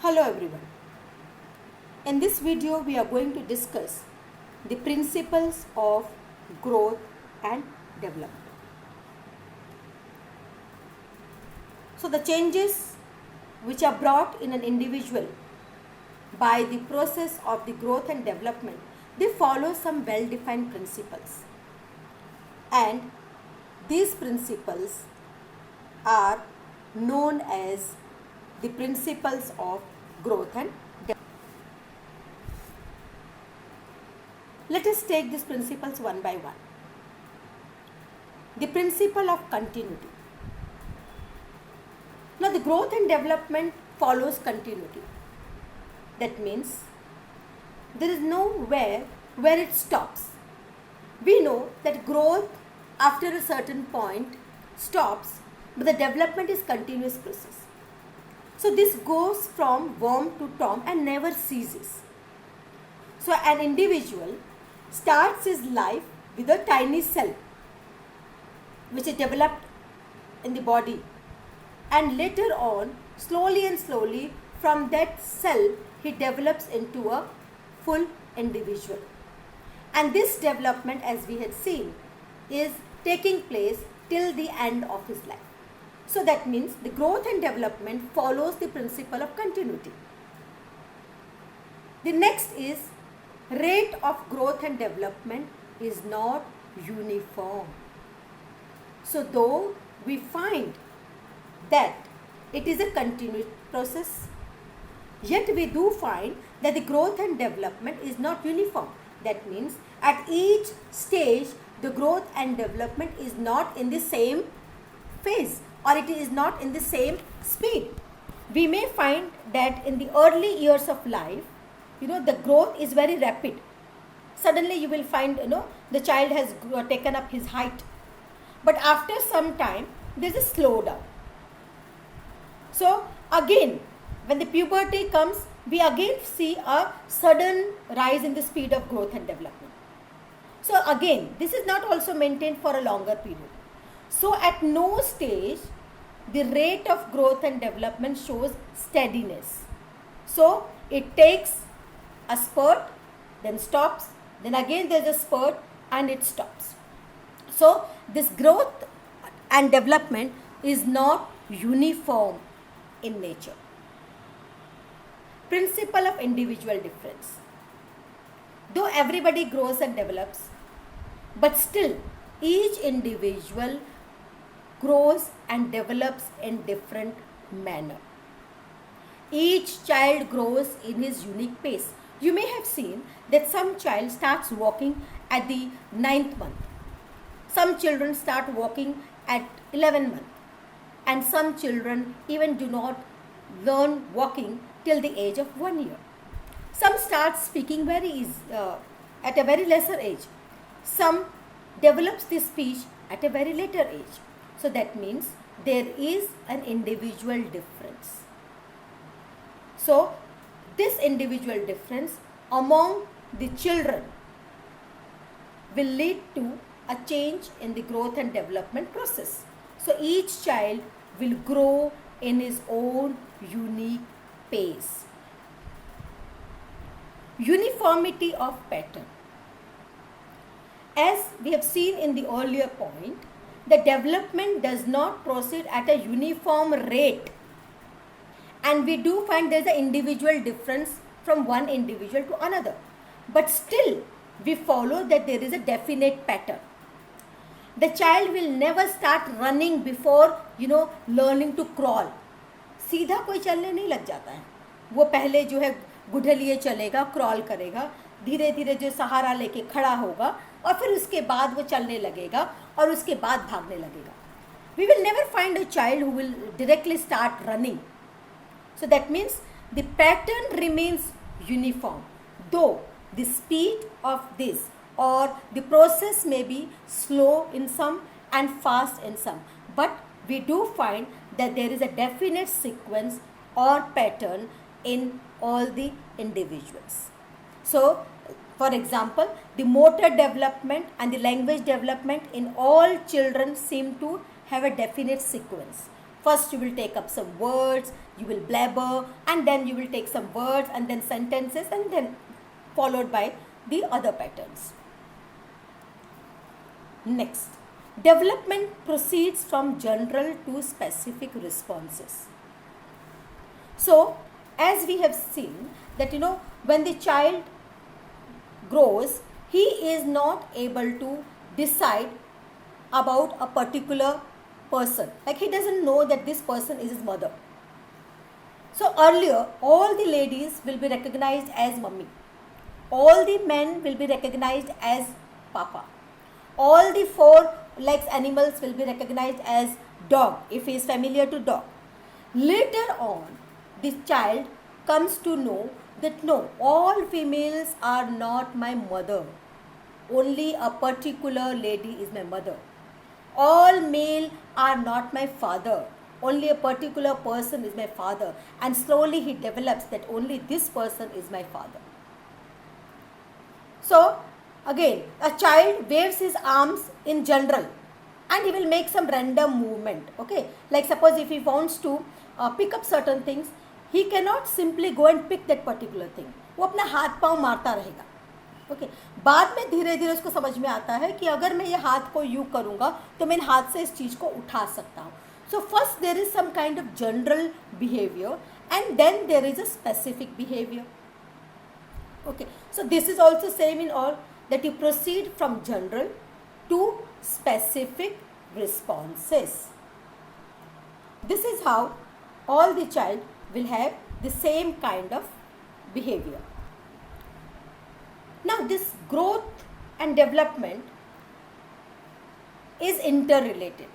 Hello everyone. In this video we are going to discuss the principles of growth and development. So the changes which are brought in an individual by the process of the growth and development, they follow some well-defined principles. And these principles are known as the principles of growth and development. Let us take these principles one by one. The principle of continuity. Now the growth and development follows continuity. That means there is nowhere where it stops. We know that growth after a certain point stops, but the development is continuous process. So this goes from worm to tomb and never ceases. So an individual starts his life with a tiny cell which is developed in the body, and later on slowly and slowly from that cell he develops into a full individual. And this development, as we had seen, is taking place till the end of his life. So that means the growth and development follows the principle of continuity. The next is rate of growth and development is not uniform. So though we find that it is a continuous process, yet we do find that the growth and development is not uniform. That means at each stage the growth and development is not in the same phase, or it is not in the same speed. We may find that in the early years of life, the growth is very rapid. Suddenly you will find, the child has taken up his height. But after some time, there is a slowdown. So again, when the puberty comes, we again see a sudden rise in the speed of growth and development. So again, this is not also maintained for a longer period. So at no stage, the rate of growth and development shows steadiness. So it takes a spurt, then stops, then again there is a spurt and it stops. So this growth and development is not uniform in nature. Principle of individual difference. Though everybody grows and develops, but still each individual grows and develops in different manner. Each child grows in his unique pace. You may have seen that some child starts walking at the 9th month. Some children start walking at 11th month. And some children even do not learn walking till the age of 1 year. Some start speaking at a very lesser age. Some develops this speech at a very later age. So that means there is an individual difference. So this individual difference among the children will lead to a change in the growth and development process. So each child will grow in his own unique pace. Uniformity of pattern. As we have seen in the earlier point, the development does not proceed at a uniform rate. And we do find there is an individual difference from one individual to another. But still, we follow that there is a definite pattern. The child will never start running before, learning to crawl. सीधा कोई चलने नहीं लग जाता है. वो पहले जो है गुढ़े लिए चलेगा, क्रॉल करेगा, धीरे धीरे जो सहारा लेके खड़ा होगा और फिर उसके बाद वो चलने लगेगा और उसके बाद भागने लगेगा. We will never find a child who will directly start running. So that means the pattern remains uniform, though the speed of this or the process may be slow in some and fast in some. But we do find that there is a definite sequence or pattern in all the individuals. So, for example, the motor development and the language development in all children seem to have a definite sequence. First you will take up some words, you will blabber, and then you will take some words and then sentences, and then followed by the other patterns. Next, development proceeds from general to specific responses. So, as we have seen that when the child grows, he is not able to decide about a particular person. Like he doesn't know that this person is his mother. So earlier, all the ladies will be recognized as mummy. All the men will be recognized as papa. All the four legs animals will be recognized as dog, if he is familiar to dog. Later on, this child comes to know that no, all females are not my mother. Only a particular lady is my mother. All male are not my father. Only a particular person is my father. And slowly he develops that only this person is my father. So, again, a child waves his arms in general and he will make some random movement. Okay, like suppose if he wants to pick up certain things, he cannot simply go and pick that particular thing. वो अपना हाथ पाँव मारता रहेगा. Okay बाद में धीरे धीरे उसको समझ में आता है कि अगर मैं ये हाथ को यूँ करूँगा तो मैं इन हाथ से इस चीज़ को उठा सकता हूँ. So first there is some kind of general behavior and then there is a specific behavior. Okay, so this is also same in all, that you proceed from general to specific responses. This is how all the child will have the same kind of behavior. Now this growth and development is interrelated.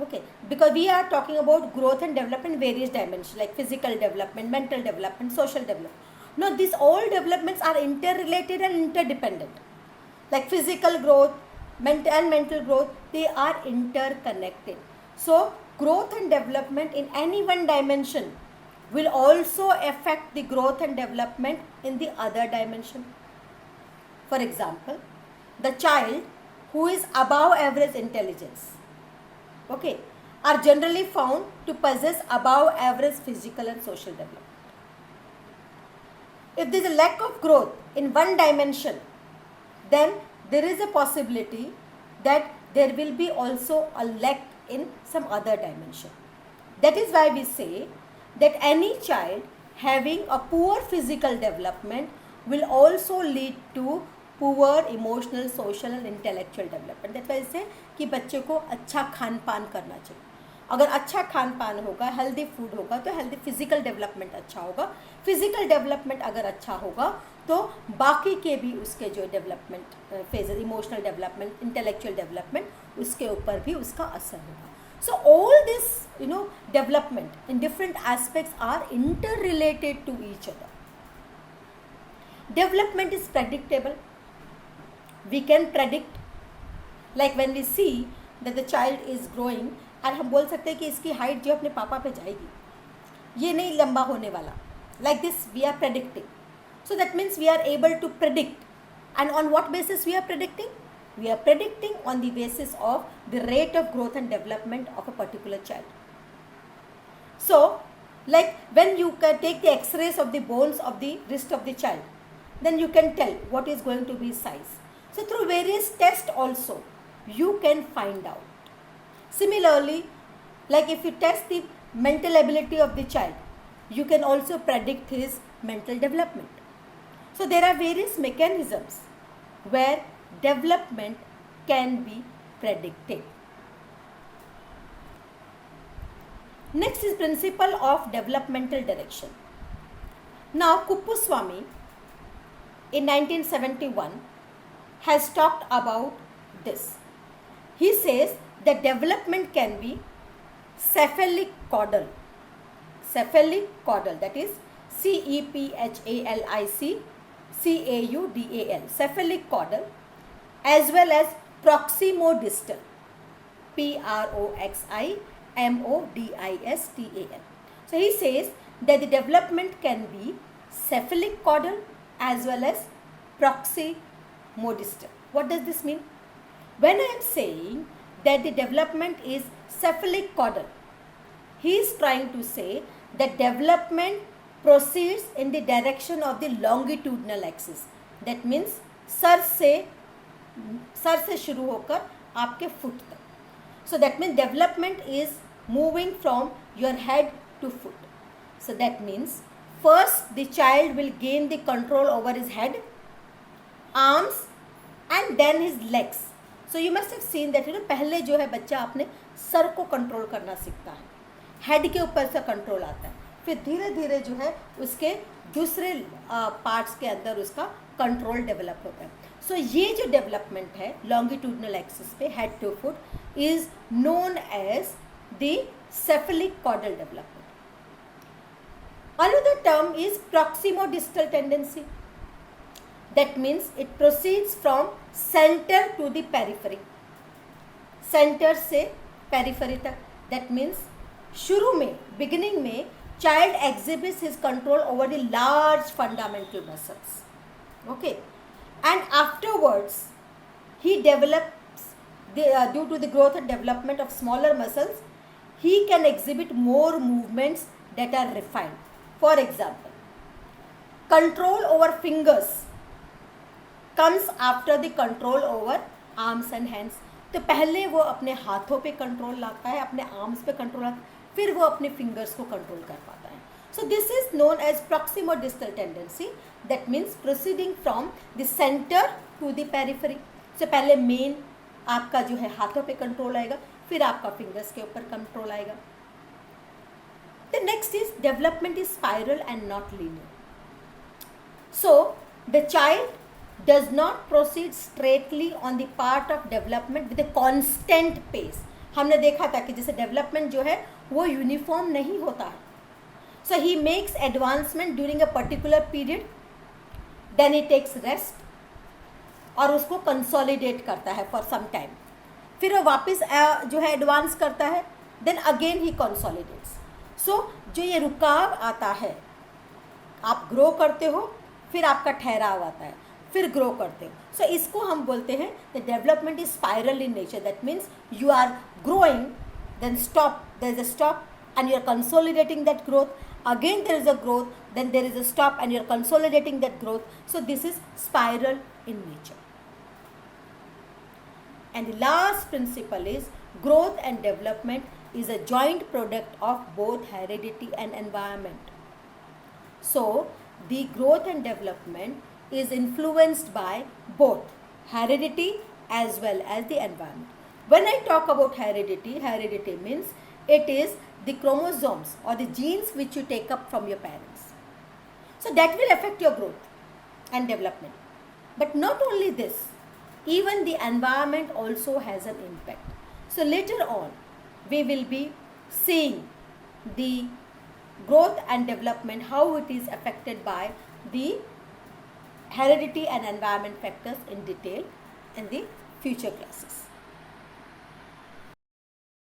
Okay, because we are talking about growth and development in various dimensions like physical development, mental development, social development. Now these all developments are interrelated and interdependent. Like physical growth and mental growth, they are interconnected. So growth and development in any one dimension will also affect the growth and development in the other dimension. For example, the child who is above average intelligence, okay, are generally found to possess above average physical and social development. If there is a lack of growth in one dimension, then there is a possibility that there will be also a lack in some other dimension. That is why we say that any child having a poor physical development will also lead to poor emotional, social and intellectual development. That's why I say कि बच्चे को अच्छा खान पान करना चाहिए. अगर अच्छा खान पान होगा, हेल्दी फूड होगा, तो हेल्दी फिजिकल डेवलपमेंट अच्छा होगा. फिजिकल डेवलपमेंट अगर अच्छा होगा तो बाकी के भी उसके जो development phases, emotional development, intellectual development, उसके ऊपर भी उसका असर होगा. So all this development in different aspects are interrelated to each other. Development is predictable. We can predict, like when we see that the child is growing, और हम बोल सकते हैं कि इसकी हाइट जो अपने पापा पे जाएगी, ये नहीं लंबा होने वाला. Like this we are predicting. So that means we are able to predict. And on what basis we are predicting? We are predicting on the basis of the rate of growth and development of a particular child. So, like when you can take the x-rays of the bones of the wrist of the child, then you can tell what is going to be his size. So through various tests also, you can find out. Similarly, like if you test the mental ability of the child, you can also predict his mental development. So there are various mechanisms where development can be predicted. Next is principle of developmental direction. Now Kuppuswamy in 1971 has talked about this. He says that development can be cephalic caudal. Cephalic caudal, that is CEPHALIC CAUDAL, cephalic caudal, as well as proximodistal, PROXIMODISTAL. So he says that the development can be cephalic caudal as well as proximodistal. What does this mean? When I am saying that the development is cephalic caudal, he is trying to say the development proceeds in the direction of the longitudinal axis. That means sir से शुरू होकर आपके foot तक. So that means development is moving from your head to foot. So that means first the child will gain the control over his head, arms and then his legs. So you must have seen that पहले जो है बच्चा अपने sir को control करना सीखता है, head के ऊपर से कंट्रोल आता है, फिर धीरे धीरे जो है उसके दूसरे पार्ट्स के अंदर उसका कंट्रोल डेवलप होता है. सो ये जो डेवलपमेंट है लॉन्गिट्यूडनल एक्सिस पे head to foot is known as the cephalic caudal development. Another term is proximo-distal tendency. That means it proceeds from center to the periphery. Center से periphery तक. That means शुरू में beginning में child exhibits his control over the large fundamental muscles. Okay, and afterwards he develops due to the growth and development of smaller muscles, he can exhibit more movements that are refined. For example, control over fingers comes after the control over arms and hands. तो पहले वो अपने हाथों पे control लाता है, अपने arms पे कंट्रोल लाता है, फिर वो अपने फिंगर्स को कंट्रोल कर पाता है. So this is known as proximo-distal tendency. That means proceeding from the center to the periphery. So पहले मेन आपका जो है हाथों पे कंट्रोल आएगा, फिर आपका फिंगर्स के ऊपर कंट्रोल आएगा. The next is development is spiral and not linear. So the child does not proceed straightly on the part of development with a constant pace. हमने देखा था कि जैसे डेवलपमेंट जो है वो यूनिफॉर्म नहीं होता है. So he makes advancement during a particular period, then he takes rest और उसको कंसोलिडेट करता है for some time. फिर वो वापस जो है एडवांस करता है, then again he consolidates. So जो ये रुकाव आता है, आप ग्रो करते हो, फिर आपका ठहराव आता है, फिर ग्रो करते हो. सो इसको हम बोलते हैं the development is spiral in nature. That means you are growing, then stop, there is a stop and you are consolidating that growth, again there is a growth, then there is a stop and you are consolidating that growth. So this is spiral in nature. And the last principle is growth and development is a joint product of both heredity and environment. So the growth and development is influenced by both heredity as well as the environment. When I talk about heredity, heredity means it is the chromosomes or the genes which you take up from your parents. So that will affect your growth and development. But not only this, even the environment also has an impact. So later on, we will be seeing the growth and development, how it is affected by the heredity and environment factors in detail in the future classes.